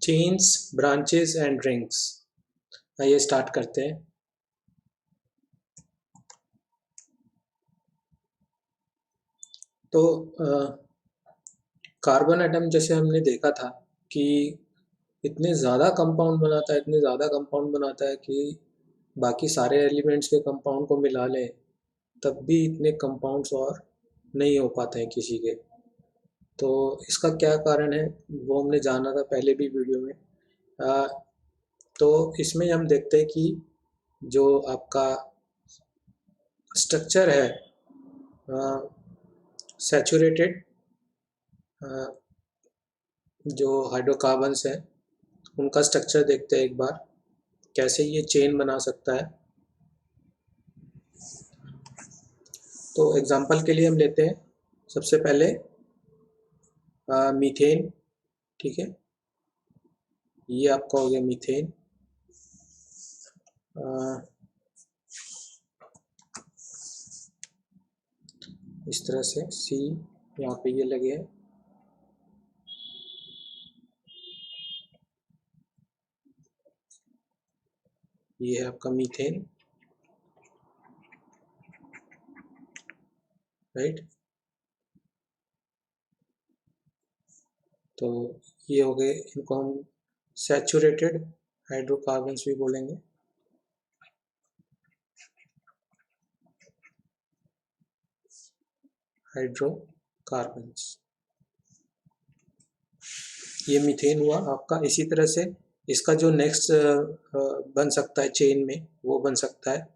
Chains, branches and rings. आइए start करते हैं। तो कार्बन एटम जैसे हमने देखा था कि इतने ज़्यादा कंपाउंड बनाता है, इतने ज़्यादा कंपाउंड बनाता है कि बाकी सारे एलिमेंट्स के कंपाउंड को मिला लें तब भी इतने कंपाउंड्स और नहीं हो पाते हैं किसी के। तो इसका क्या कारण है वो हमने जाना था पहले भी वीडियो में। अ, तो इसमें हम देखते हैं कि जो आपका स्ट्रक्चर है सैचुरेटेड जो हाइड्रोकार्बन्स हैं उनका स्ट्रक्चर देखते हैं एक बार, कैसे ये चेन बना सकता है। तो एग्जांपल के लिए हम लेते हैं सबसे पहले मीथेन। ठीक है, ये आपका हो गया मीथेन। इस तरह से सी यहाँ पे ये लगे हैं। ये है आपका मीथेन, राइट। तो ये हो गए, इनको हम सैचुरेटेड हाइड्रोकार्बन्स भी बोलेंगे। हाइड्रोकार्बन्स, ये मीथेन हुआ आपका। इसी तरह से इसका जो नेक्स्ट बन सकता है चेन में, वो बन सकता है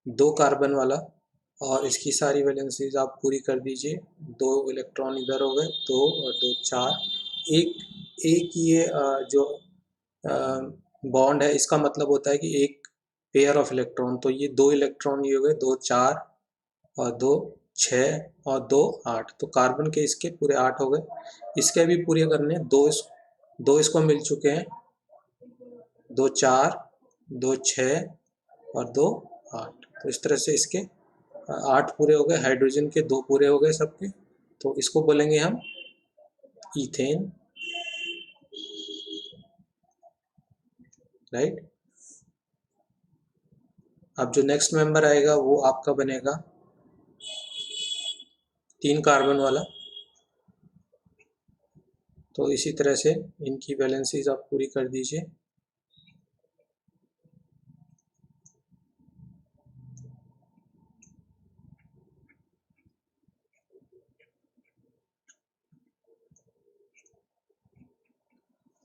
2 कार्बन वाला, और इसकी सारी वैलेंसीज आप पूरी कर दीजिए। 2 इलेक्ट्रॉन इधर हो गए, 2 और 2 4। एक ये जो बॉन्ड है इसका मतलब होता है कि एक पेयर ऑफ इलेक्ट्रॉन। तो ये 2 इलेक्ट्रॉन ये हो गए, 2 4 और 2 6 और 2 8। तो कार्बन के इसके पूरे 8 हो गए। इसके भी पूरे करने, दो इसको मिल चुके हैं, 2 4 2 6 और 2 8। तो इस तरह से इसके 8 पूरे हो गए। हाइड्रोजन के 2 पूरे हो गए सबके। तो इसको बोलेंगे हम ईथेन, राइट। अब जो नेक्स्ट मेंबर आएगा वो आपका बनेगा 3 कार्बन वाला। तो इसी तरह से इनकी वैलेंसीज आप पूरी कर दीजिए।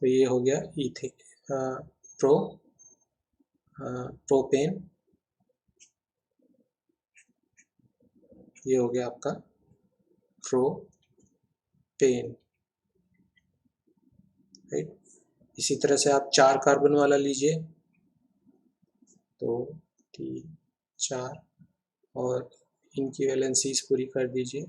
तो ये हो गया ईथे प्रो प्रोपेन। ये हो गया आपका प्रोपेन, राइट। इसी तरह से आप 4 कार्बन वाला लीजिए, 2 3 4, और इनकी वैलेंसीज पूरी कर दीजिए।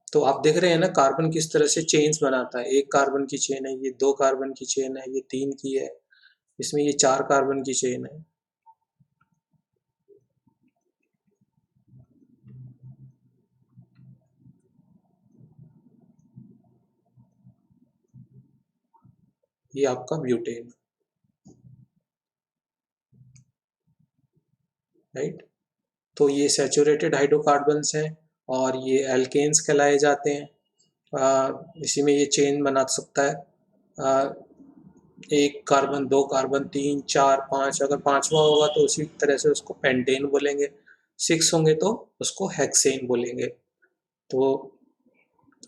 तो आप देख रहे हैं ना कार्बन किस तरह से चेन्स बनाता है। 1 कार्बन की चेन है, ये 2 कार्बन की चेन है, ये 3 की है, इसमें ये 4 कार्बन की चेन है। ये आपका ब्यूटेन, राइट। तो ये सैचुरेटेड हाइड्रोकार्बन्स हैं और ये एल्केन्स कहलाए जाते हैं। इसी में ये चेन बना सकता है, 1 कार्बन, 2 कार्बन, 3 4 5। अगर 5वां होगा तो उसी तरह से उसको पेंटेन बोलेंगे। 6 होंगे तो उसको हेक्सेन बोलेंगे। तो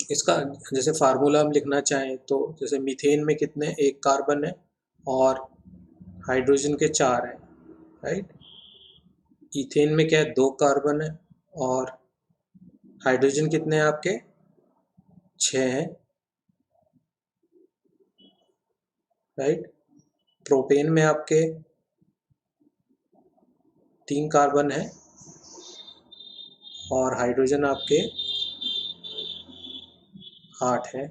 इसका जैसे फार्मूला हम लिखना चाहें तो जैसे मीथेन में कितने, 1 कार्बन है और हाइड्रोजन के 4 हैं, राइट। ईथेन में क्या है, 2 कार्बन है और हाइड्रोजन कितने हैं आपके, 6 हैं, राइट। प्रोपेन में आपके 3 कार्बन है और हाइड्रोजन आपके 8 है।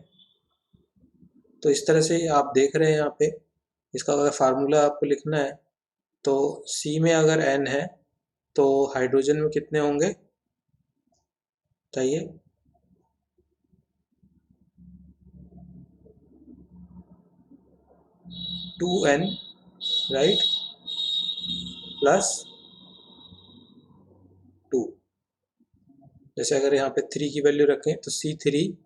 तो इस तरह से आप देख रहे हैं यहाँ पे, इसका अगर फार्मूला आपको लिखना है तो सी में अगर N है तो हाइड्रोजन में कितने होंगे, बताइए। 2n, right, plus 2। जैसे अगर यहाँ पे 3 की वैल्यू रखें तो C3,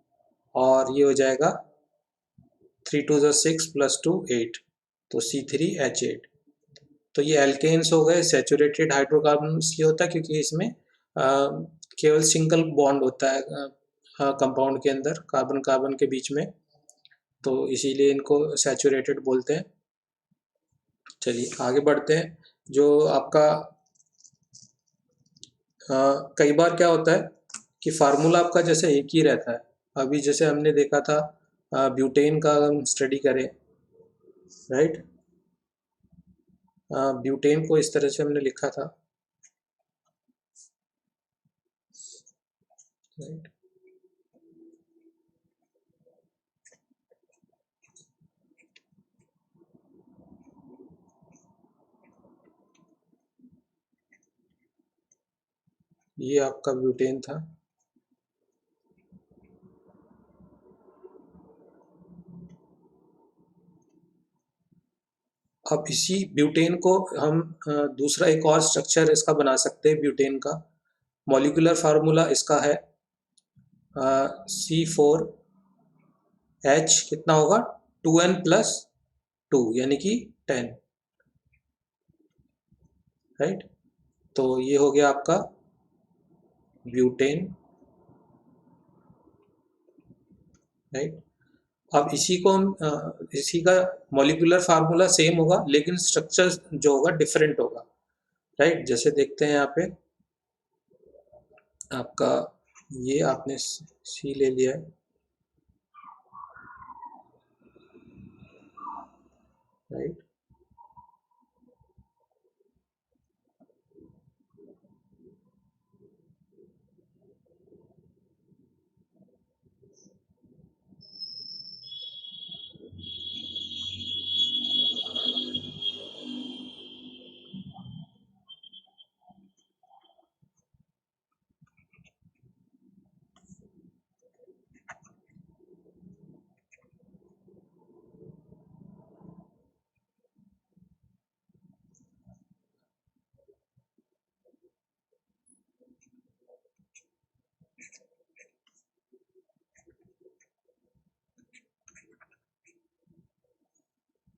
और ये हो जाएगा 3 2 6 प्लस 2 8, तो C3H8। तो ये एल्केन्स हो गए। सैचुरेटेड हाइड्रोकार्बन इसलिए होता है क्योंकि इसमें केवल सिंगल बॉन्ड होता है कंपाउंड के अंदर, कार्बन कार्बन के बीच में, तो इसीलिए इनको सैचुरेटेड बोलते हैं। चलिए आगे बढ़ते हैं। जो आपका कई बार क्या होता है कि फार्मूला आपका जैसे एक ही रहता है। अभी जैसे हमने देखा था ब्यूटेन का, हम स्टडी करें, राइट, ब्यूटेन को इस तरह से हमने लिखा था, राइट। ये आपका ब्यूटेन था। अब इसी ब्यूटेन को हम दूसरा एक और स्ट्रक्चर इसका बना सकते हैं ब्यूटेन का। मॉलिक्यूलर फार्मूला इसका है C4H, कितना होगा 2n प्लस 2 यानी कि 10, राइट। तो ये हो गया आपका ब्यूटेन, राइट। अब इसी को हम इसी का मॉलिक्यूलर फार्मूला सेम होगा लेकिन स्ट्रक्चर जो होगा डिफरेंट होगा, राइट। जैसे देखते हैं यहाँ पे आपका, ये आपने सी ले लिया है, राइट।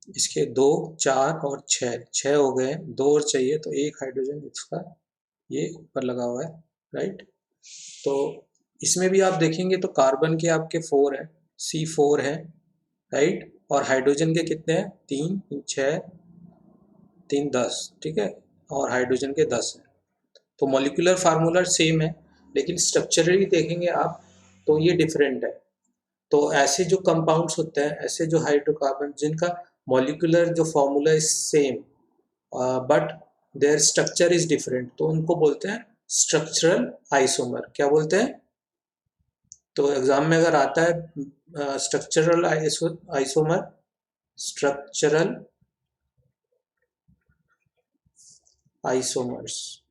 इसके 2 4 और 6 हो गए, 2 और चाहिए, तो एक हाइड्रोजन इसका ये ऊपर लगा हुआ है, राइट। तो इसमें भी आप देखेंगे तो कार्बन के आपके 4 है, C4 है, राइट, और हाइड्रोजन के कितने हैं, 3 6 3 10, ठीक है, और हाइड्रोजन के 10 है। तो मॉलिक्यूलर फार्मूला सेम है लेकिन स्ट्रक्चरली देखेंगे आप तो ये डिफरेंट है। तो ऐसे जो कंपाउंड्स होते हैं, ऐसे जो हाइड्रोकार्बन जिनका मॉलिक्यूलर जो formula is same but there structure is different, तो उनको बोलते हैं स्ट्रक्चरल आइसोमर। क्या बोलते हैं? तो एग्जाम में अगर आता है structural isomer, structural isomers,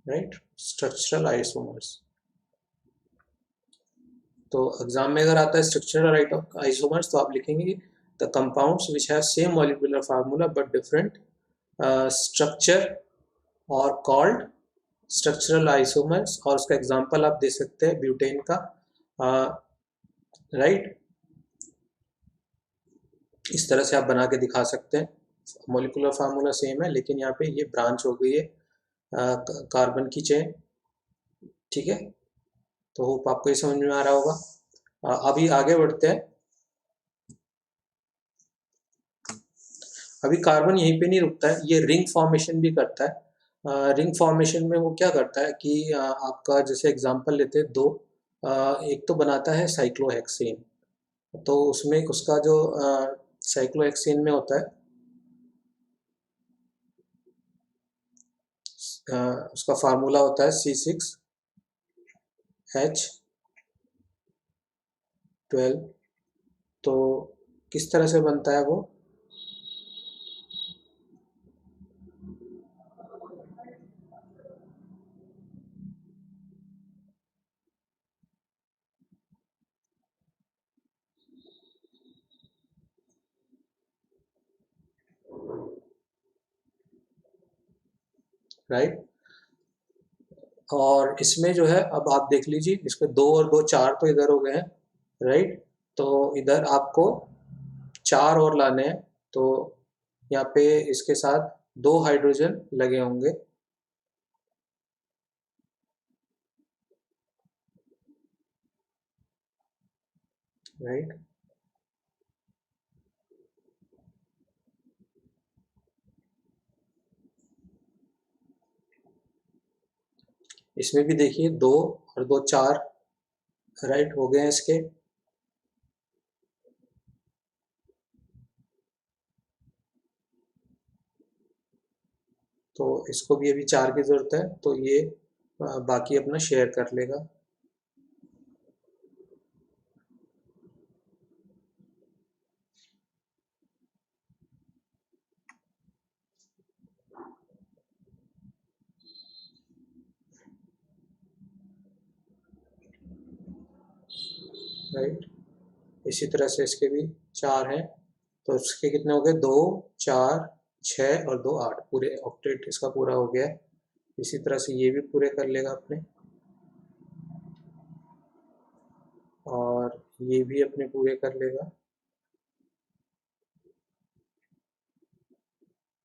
right, structural isomers. तो एग्जाम में अगर आता है स्ट्रक्चरल आइसोमर्स तो आप लिखेंगे the compounds which have same molecular formula but different structure और कॉल्ड स्ट्रक्चरल आइसोमर्स। और उसका एग्जांपल आप दे सकते हैं ब्यूटेन का, राइट। इस तरह से आप बना के दिखा सकते हैं। मॉलिक्यूलर फार्मूला सेम है लेकिन यहाँ पे ये ब्रांच हो गई है कार्बन की चेन, ठीक है। तो होप आपको ये समझ में आ रहा होगा। अभी आगे बढ़ते हैं। अभी कार्बन यहीं पे नहीं रुकता है, ये रिंग फॉर्मेशन भी करता है। रिंग फॉर्मेशन में वो क्या करता है कि आपका जैसे एग्जांपल लेते हैं दो, एक तो बनाता है साइक्लोहेक्सेन, तो उसमें उसका जो साइक्लोहेक्सेन में होता है उसका फार्मूला होता है C6H12। तो किस तरह से बनता है वो, राइट। और इसमें जो है अब आप देख लीजिए, इसके 2 और 2 4 तो इधर हो गए हैं, राइट। तो इधर आपको 4 और लाने हैं, तो यहाँ पे इसके साथ 2 हाइड्रोजन लगे होंगे, राइट। इसमें भी देखिए 2 और 2 4, राइट, हो गए हैं इसके। तो इसको भी अभी 4 की जरूरत है, तो ये बाकी अपना शेयर कर लेगा। राइट। इसी तरह से इसके भी 4 हैं, तो इसके कितने हो गए, 2 4 6 और 2 8, पूरे ऑक्टेट इसका पूरा हो गया। इसी तरह से ये भी पूरे कर लेगा अपने, और ये भी अपने पूरे कर लेगा,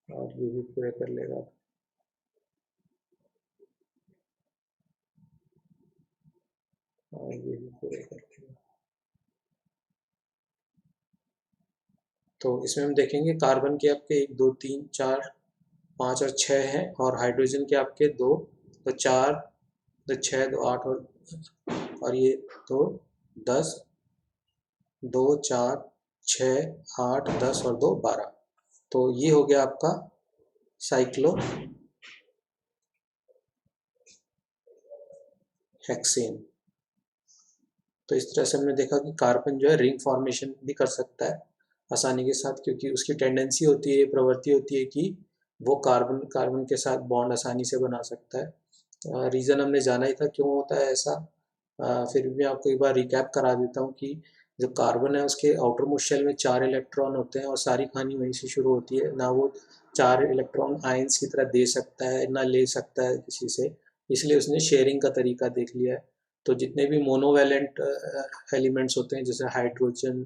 और ये भी पूरे कर लेगा, और ये भी पूरे कर लेगा। तो इसमें हम देखेंगे कार्बन के आपके 1 2 3 4 5 और 6 हैं, और हाइड्रोजन के आपके 2, तो 4 2 6 2 8, और ये 2 10, 2 4 6 8 10 और 2 12। तो ये हो गया आपका साइक्लो हेक्सेन। तो इस तरह से हमने देखा कि कार्बन जो है रिंग फॉर्मेशन भी कर सकता है आसानी के साथ, क्योंकि उसकी टेंडेंसी होती है, प्रवृत्ति होती है कि वो कार्बन कार्बन के साथ बॉन्ड आसानी से बना सकता है। रीज़न हमने जाना ही था क्यों होता है ऐसा। फिर भी आपको एक बार रिकैप करा देता हूँ कि जो कार्बन है उसके आउटर मोस्ट शेल में 4 इलेक्ट्रॉन होते हैं, और सारी कहानी वहीं से शुरू होती है। ना वो 4 इलेक्ट्रॉन आयंस की तरह दे सकता है, ना ले सकता है किसी से, इसलिए उसने शेयरिंग का तरीका देख लिया है। तो जितने भी मोनोवैलेंट एलिमेंट्स होते हैं, जैसे हाइड्रोजन,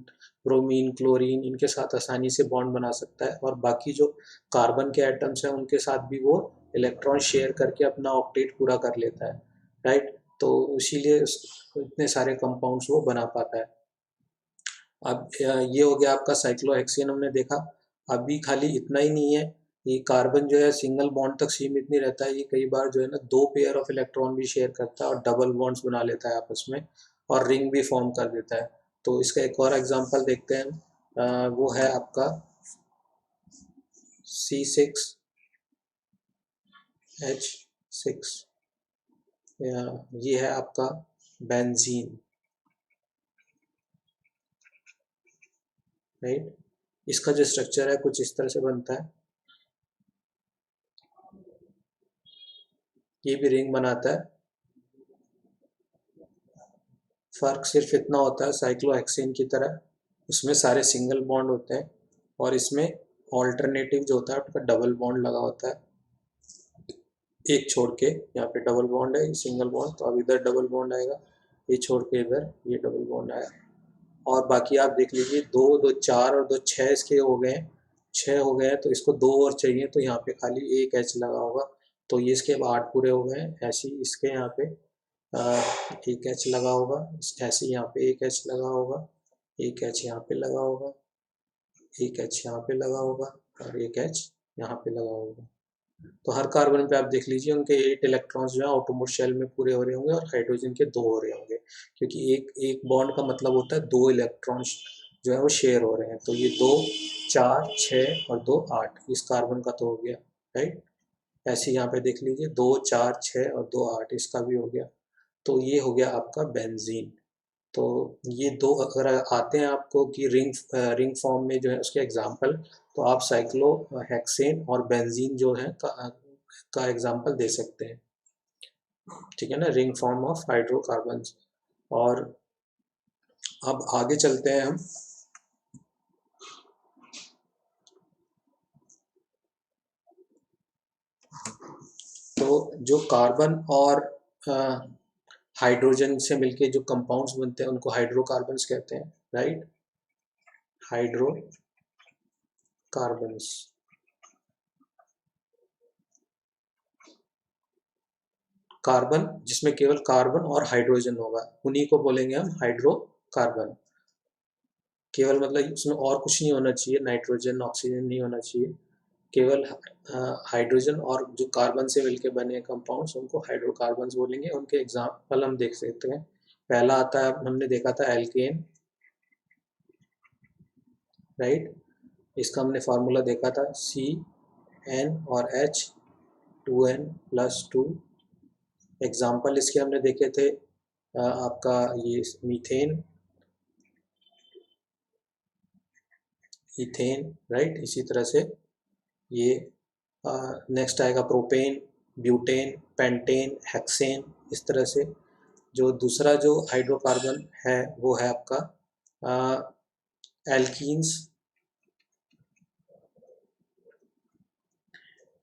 ब्रोमीन, क्लोरीन, इनके साथ आसानी से बॉन्ड बना सकता है, और बाकी जो कार्बन के एटम्स हैं उनके साथ भी वो इलेक्ट्रॉन शेयर करके अपना ऑक्टेट पूरा कर लेता है, राइट। तो इसीलिए इतने सारे कंपाउंड्स वो बना पाता है। अब ये हो गया आपका साइक्लोहेक्सेन हमने देखा। अभी खाली इतना ही नहीं है, ये कार्बन जो है सिंगल बॉन्ड तक सीमित नहीं रहता है, ये कई बार जो है ना 2 पेयर ऑफ इलेक्ट्रॉन भी शेयर करता है, और डबल बॉन्ड्स बना लेता है आपस में, और रिंग भी फॉर्म कर देता है। तो इसका एक और एग्जांपल देखते हैं हम। वो है आपका C6H6, ये है आपका बेंजीन, राइट। इसका जो स्ट्रक्चर है कुछ इस तरह से बनता है, ये भी रिंग बनाता है। फ़र्क सिर्फ इतना होता है साइक्लोहेक्सेन की तरह, उसमें सारे सिंगल बॉन्ड होते हैं, और इसमें ऑल्टरनेटिव जो होता है उसका डबल बॉन्ड लगा होता है, एक छोड़ के। यहाँ पे डबल बॉन्ड है, सिंगल बॉन्ड, तो अब इधर डबल बॉन्ड आएगा, ये छोड़ के इधर ये डबल बॉन्ड आया। और बाकी आप देख लीजिए 2 2 4 और 2 6 इसके हो गए हैं, 6 हो गए हैं, तो इसको 2 और चाहिए, तो यहाँ पे खाली एक एच लगा होगा, तो ये इसके अब 8 पूरे हो गए हैं। ऐसे ही इसके यहाँ पे एक एच लगा होगा, ऐसे यहाँ पे एक एच लगा होगा, एक एच यहाँ पे लगा होगा, एक एच यहाँ पे लगा होगा, और एक एच यहाँ पे लगा होगा। तो हर कार्बन पे आप देख लीजिए उनके 8 इलेक्ट्रॉन्स जो है आउटरमोस्ट शेल में पूरे हो रहे होंगे, और हाइड्रोजन के 2 हो रहे होंगे, क्योंकि एक एक बॉन्ड का मतलब होता है 2 इलेक्ट्रॉन्स जो है वो शेयर हो रहे हैं। तो ये 2 4 6 और 2 8, इस कार्बन का तो हो गया, राइट। ऐसे यहाँ पे देख लीजिए 2 4 6 और 2 8, इसका भी हो गया। तो ये हो गया आपका बेंजीन। तो ये दो अगर आते हैं आपको कि रिंग रिंग फॉर्म में जो है उसके एग्जांपल, तो आप साइक्लो हेक्सेन और बेंजीन जो है का एग्जांपल दे सकते हैं, ठीक है ना, रिंग फॉर्म ऑफ हाइड्रोकार्बन। और अब आगे चलते हैं हम। तो जो कार्बन और हाइड्रोजन से मिलके जो कंपाउंड्स बनते हैं उनको हाइड्रोकार्बन्स कहते हैं, राइट। हाइड्रोकार्बन्स। कार्बन जिसमें केवल कार्बन और हाइड्रोजन होगा उन्हीं को बोलेंगे हम हाइड्रोकार्बन। केवल मतलब उसमें और कुछ नहीं होना चाहिए, नाइट्रोजन ऑक्सीजन नहीं होना चाहिए, केवल हाइड्रोजन और जो कार्बन से मिलके बने कंपाउंड्स उनको हाइड्रोकार्बन्स बोलेंगे। उनके एग्जाम्पल हम देख सकते हैं। पहला आता है, हमने देखा था एल्केन, राइट। इसका हमने फार्मूला देखा था CN और H2N+2। एग्जाम्पल इसके हमने देखे थे आपका ये मीथेन, इथेन, राइट। इसी तरह से ये नेक्स्ट आएगा प्रोपेन, ब्यूटेन, पेंटेन, हेक्सेन। इस तरह से जो दूसरा जो हाइड्रोकार्बन है वो है आपका एल्कीन्स,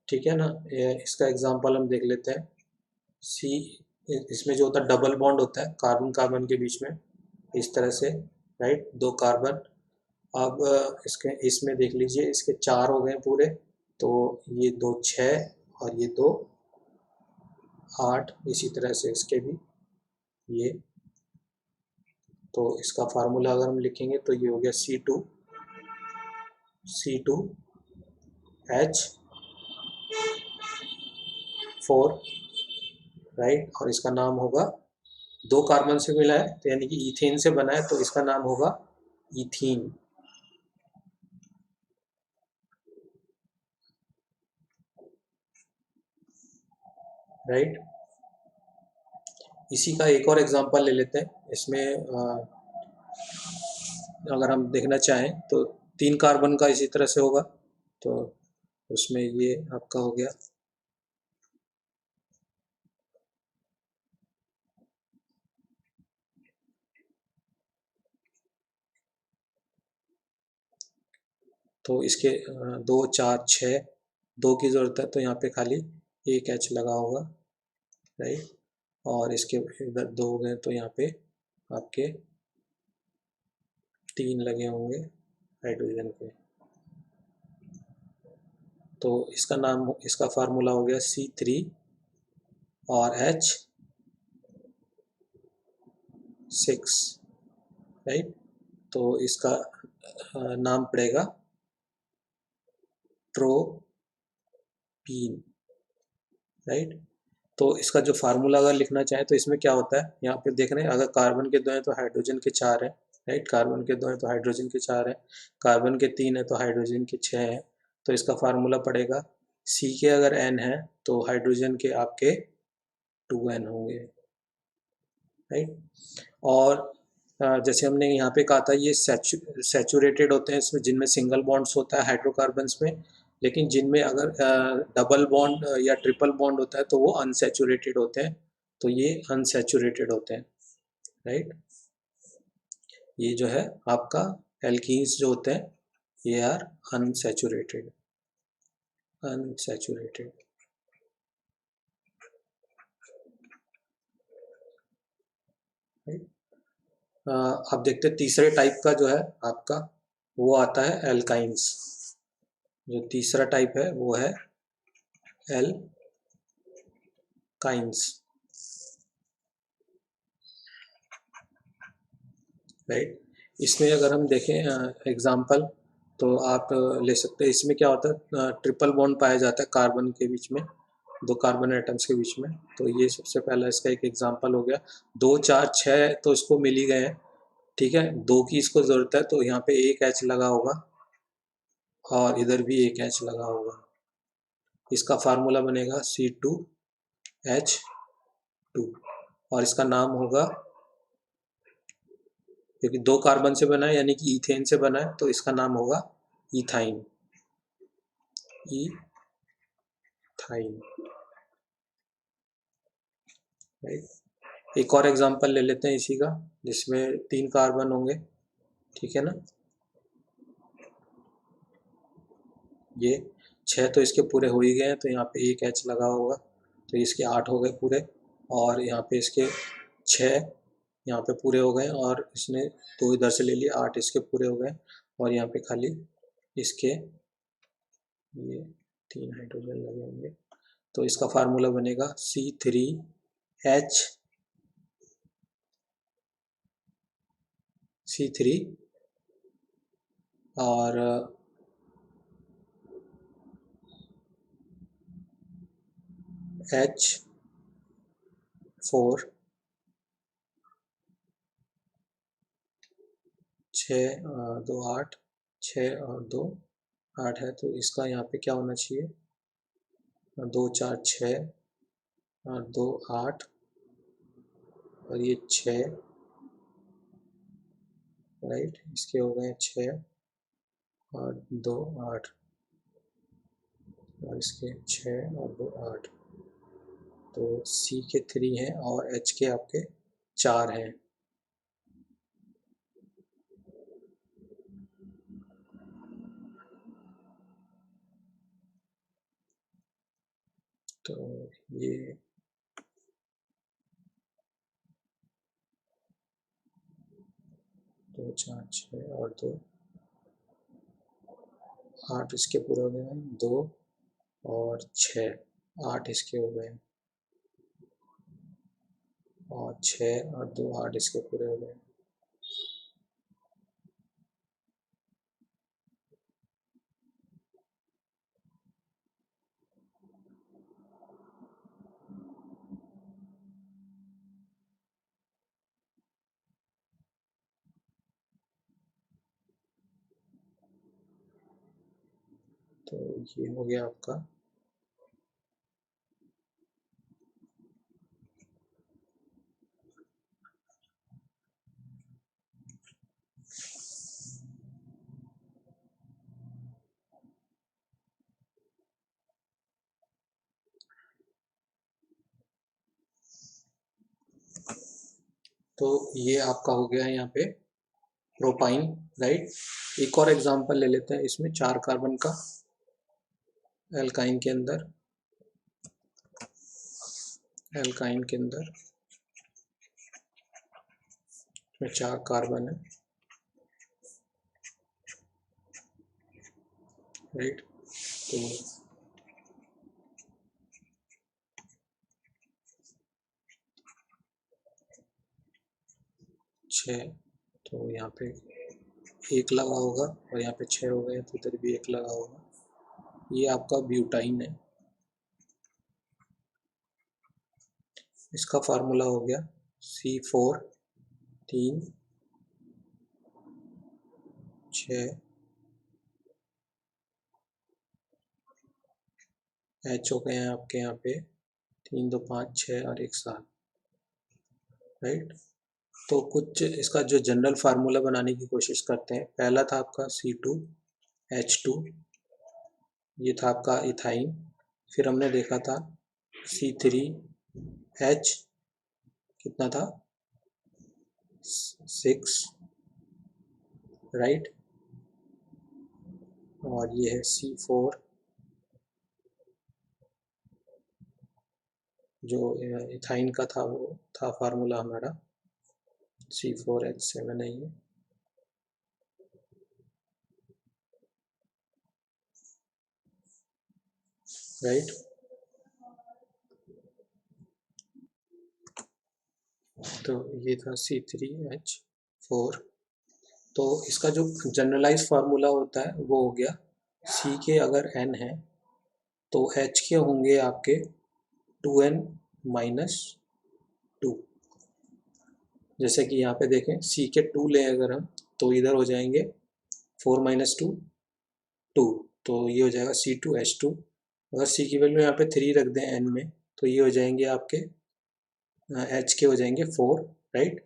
ठीक है ना। इसका एग्जांपल हम देख लेते हैं। सी, इसमें जो होता है डबल बॉन्ड होता है कार्बन कार्बन के बीच में, इस तरह से, राइट, दो कार्बन। अब इसके इसमें देख लीजिए, इसके 4 हो गए पूरे, तो ये 2 6 और ये 2 8। इसी तरह से इसके भी ये, तो इसका फार्मूला अगर हम लिखेंगे तो ये हो गया C2H4, राइट। और इसका नाम होगा, 2 कार्बन से मिला है तो यानी कि इथेन से बना है तो इसका नाम होगा इथीन, राइट। इसी का एक और एग्जांपल ले लेते हैं। इसमें अगर हम देखना चाहें तो 3 कार्बन का इसी तरह से होगा, तो उसमें ये आपका हो गया तो इसके 2 4 6, 2 की ज़रूरत है तो यहाँ पे खाली एक H लगा होगा, राइट। और इसके इधर 2 हो गए तो यहाँ पे आपके 3 लगे होंगे हाइड्रोजन के। तो इसका नाम, इसका फार्मूला हो गया C3 और H6, राइट। तो इसका नाम पड़ेगा ट्रोपीन, राइट। तो इसका जो फार्मूला अगर लिखना चाहें तो इसमें क्या होता है, यहाँ पे देख रहे हैं, अगर कार्बन के 2 हैं तो हाइड्रोजन के 4 हैं, राइट। कार्बन के 2 हैं तो हाइड्रोजन के 4 हैं, कार्बन के 3 है तो हाइड्रोजन के 6 हैं। तो इसका फार्मूला पड़ेगा C के अगर N है तो हाइड्रोजन के आपके 2N होंगे, राइट। और जैसे हमने यहाँ पे कहा था ये सैचुरेटेड होते हैं, इसमें जिनमें सिंगल बॉन्ड्स होता है हाइड्रोकार्बन्स में, लेकिन जिनमें अगर डबल बॉन्ड या ट्रिपल बॉन्ड होता है तो वो अनसैचुरेटेड होते हैं, तो ये अनसैचुरेटेड होते हैं, राइट। ये जो है आपका एल्कीन्स जो होते हैं ये आर अनसैचुरेटेड, अनसैचुरेटेड। अब देखते हैं तीसरे टाइप का जो है आपका, वो आता है एल्काइंस। जो तीसरा टाइप है वो है एल्काइंस, राइट। इसमें अगर हम देखें एग्जांपल तो आप ले सकते हैं। इसमें क्या होता है, ट्रिपल बॉन्ड पाया जाता है कार्बन के बीच में, 2 कार्बन एटम्स के बीच में। तो ये सबसे पहला इसका एक एग्जांपल हो गया। 2 4 6 तो इसको मिल ही गए हैं, ठीक है। 2 की इसको ज़रूरत है तो यहाँ पे एक H लगा होगा और इधर भी एक H लगा होगा। इसका फार्मूला बनेगा C2H2 और इसका नाम होगा, क्योंकि 2 कार्बन से बना है यानी कि इथेन से बना है तो इसका नाम होगा इथाइन, इथाइन, राइट। एक और एग्जांपल ले लेते हैं इसी का, जिसमें 3 कार्बन होंगे, ठीक है ना। ये 6 तो इसके पूरे हो ही गए हैं तो यहाँ पे एक H लगा होगा, तो इसके 8 हो गए पूरे, और यहाँ पे इसके 6 यहाँ पे पूरे हो गए, और इसने 2 इधर से ले लिए, 8 इसके पूरे हो गए, और यहाँ पे खाली इसके ये 3 हाइड्रोजन लगे होंगे। तो इसका फार्मूला बनेगा C3 और H4 6 2 8 6 और 2 8 है, तो इसका यहाँ पे क्या होना चाहिए, 2 4 6 और 2 8 और ये 6, राइट। इसके हो गए 6 और 2 8 और इसके 6 और 2 8, तो C के 3 हैं और H के आपके 4 हैं। तो ये 2 4 6 और 2 8 इसके पूरे हो गए हैं, 2 और 6 8 इसके हो गए, और 6 और 2 8 इसके पूरे हो गए। तो ये हो गया आपका। तो ये आपका हो गया है यहाँ पे प्रोपाइन, राइट। एक और एग्जांपल ले लेते हैं, इसमें 4 कार्बन का एल्काइन के अंदर, इसमें 4 कार्बन है, राइट। तो 6, तो यहाँ पे 1 लगा होगा, और यहाँ पे 6 हो गए, तो इधर भी 1 लगा होगा। ये आपका ब्यूटाइन है। इसका फार्मूला हो गया C4 3 6 H हो गए हैं आपके यहाँ पे 3 2 5 6 और 1 7, राइट। तो कुछ इसका जो जनरल फार्मूला बनाने की कोशिश करते हैं। पहला था आपका C2H2, ये था आपका इथाइन। फिर हमने देखा था C3H, कितना था 6, राइट। और ये है C4, जो इथाइन का था, वो था फार्मूला हमारा C4H7 है ये, राइट। तो ये था C3H4। तो इसका जो जनरलाइज फार्मूला होता है वो हो गया, C के अगर N है तो H के होंगे आपके 2N-2। जैसे कि यहाँ पे देखें, C के 2 लें अगर हम, तो इधर हो जाएंगे 4 - 2 2, तो ये हो जाएगा C2H2। अगर C की वैल्यू यहाँ पे 3 रख दें N में, तो ये हो जाएंगे आपके H के हो जाएंगे 4, राइट।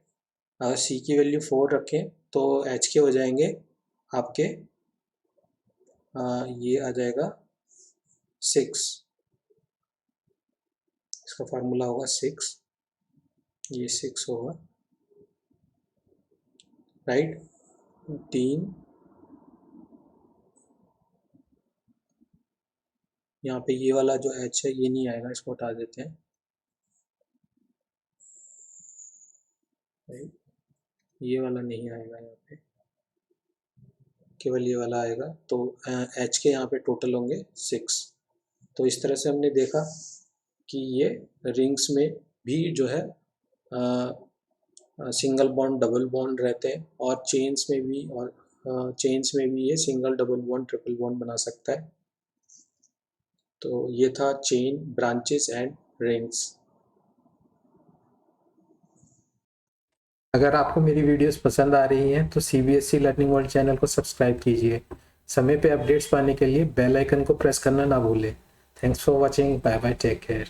अगर C की वैल्यू 4 रखें तो H के हो जाएंगे आपके ये आ जाएगा 6। इसका फार्मूला होगा 6, ये 6 होगा, राइट। 3, यहाँ पे ये वाला जो H है ये नहीं आएगा, इसको हटा देते हैं। ये वाला नहीं आएगा, यहाँ पे केवल ये वाला आएगा। तो H के यहाँ पे टोटल होंगे 6। तो इस तरह से हमने देखा कि ये रिंग्स में भी जो है सिंगल बॉन्ड डबल बॉन्ड रहते हैं, और चेन्स में भी ये single double bond triple bond बना सकता है। तो ये था चेन, ब्रांचेस एंड रिंग्स। अगर आपको मेरी वीडियोस पसंद आ रही हैं तो CBSE लर्निंग वर्ल्ड चैनल को सब्सक्राइब कीजिए। समय पे अपडेट्स पाने के लिए बेल आइकन को प्रेस करना ना भूलें। Thanks for watching, bye bye, take care.